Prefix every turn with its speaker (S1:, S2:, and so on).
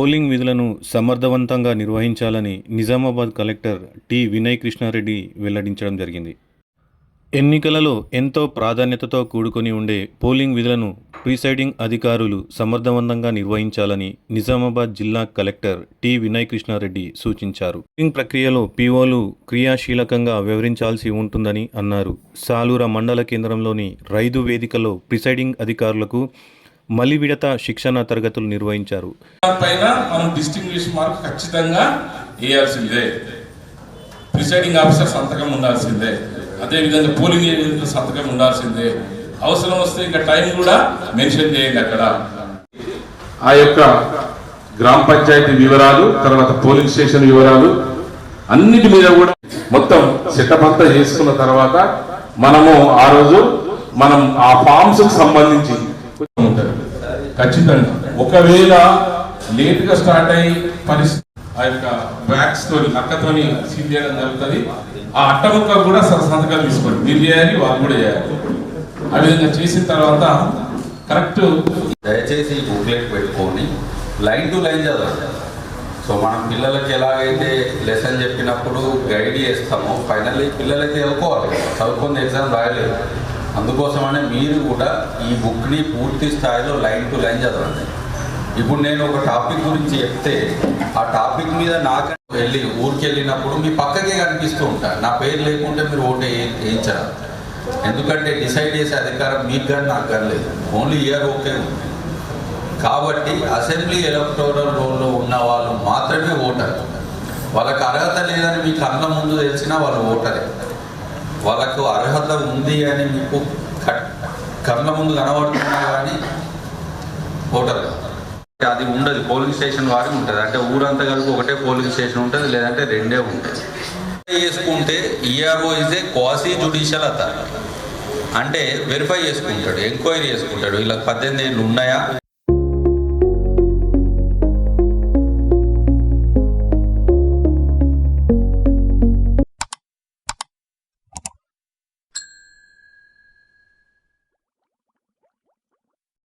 S1: Polling విధులను సమర్థవంతంగా నిర్వహించాలని నిజామాబాద్ కలెక్టర్ టి వినయ్ కృష్ణారెడ్డి వెల్లడించడం జరిగింది. ఎన్నికలలో ఎంతో ప్రాధాన్యతతో కూడుకొని ఉండే పోలింగ్ విధులను ప్రిసైడింగ్ అధికారులు సమర్థవంతంగా నిర్వహించాలని నిజామాబాద్ జిల్లా కలెక్టర్ టి వినయ్ కృష్ణారెడ్డి సూచించారు. పోలింగ్ ప్రక్రియలో పీఓలు క్రియాశీలకంగా వ్యవహరించాల్సి ఉంటుందని అన్నారు. సాలూర మండల కేంద్రంలోని రైతు వేదికలో ప్రిసైడింగ్ అధికారులకు మలి విడత శిక్షణ తరగతులు నిర్వహించారు.
S2: ప్రిసైడింగ్ ఆఫీసర్ సంతకం ఉండాల్సిందే, అదేవిధంగా పోలింగ్ ఏజెంట్ సంతకం ఉండాల్సిందే. అవసరం వస్తే ఇంకా టైం కూడా మెన్షన్ చేయండి. అక్కడ ఆ యొక్క గ్రామ పంచాయతీ వివరాలు, తర్వాత పోలింగ్ స్టేషన్ వివరాలు అన్నిటి మీద కూడా మొత్తం సెటప్ అంతా చేసుకున్న తర్వాత మనము ఆ రోజు ఆ ఫామ్స్ కు సంబంధించి ఉంటుంది. ఖచ్చితంగా ఒకవేళ లేట్ గా స్టార్ట్ అయ్యి పరిస్థితి ఆ యొక్క బ్యాగ్స్ తోని అక్కతోని సీల్ చేయడం జరుగుతుంది. ఆ అట్టముక్క కూడా సంతకాలు తీసుకోండి, మీరు చేయాలి, వాళ్ళు కూడా చేయాలి. ఆ విధంగా చేసిన తర్వాత కరెక్ట్
S3: దయచేసి బుక్లెట్ పెట్టుకొని లైన్ టు లైన్ చదవండి. సో మనం పిల్లలకి ఎలాగైతే లెసన్ చెప్పినప్పుడు గైడ్ చేస్తామో ఫైనల్లీ పిల్లలైతే చదువుకొని ఎగ్జామ్ రాయలేదు. అందుకోసమనే మీరు కూడా ఈ బుక్ని పూర్తి స్థాయిలో లైన్ టు లైన్ చదవండి. ఇప్పుడు నేను ఒక టాపిక్ గురించి చెప్తే ఆ టాపిక్ మీద నాకు వెళ్ళి ఊరికి వెళ్ళినప్పుడు మీ పక్కకే కనిపిస్తూ ఉంటారు. నా పేరు లేకుంటే మీరు ఓటు వేయించరు. ఎందుకంటే డిసైడ్ చేసే అధికారం మీకు కానీ నాకు కానీ లేదు, ఓన్లీ ఇయర్ ఓకే ఉంది. కాబట్టి అసెంబ్లీ ఎలక్టోరల్ రోల్లో ఉన్న వాళ్ళు మాత్రమే ఓటర్. వాళ్ళకి అర్హత లేదని మీకు కళ్ళ ముందు తెలిసినా వాళ్ళు ఓటరే. వాళ్ళకు అర్హత ఉంది అని మీకు కళ్ళ ముందు కనబడుతున్నా కానీ ఓటర్ అది ఉండదు. పోలింగ్ స్టేషన్ వారికి ఉంటుంది. అంటే ఊరంతా కలిపి ఒకటే పోలింగ్ స్టేషన్ ఉంటుంది, లేదంటే రెండే ఉంటాయి. చేసుకుంటే ERO is a quasi judicial authority. అంటే వెరిఫై చేసుకుంటాడు, ఎంక్వైరీ చేసుకుంటాడు. వీళ్ళకి 18 ఏళ్ళు ఉన్నాయా,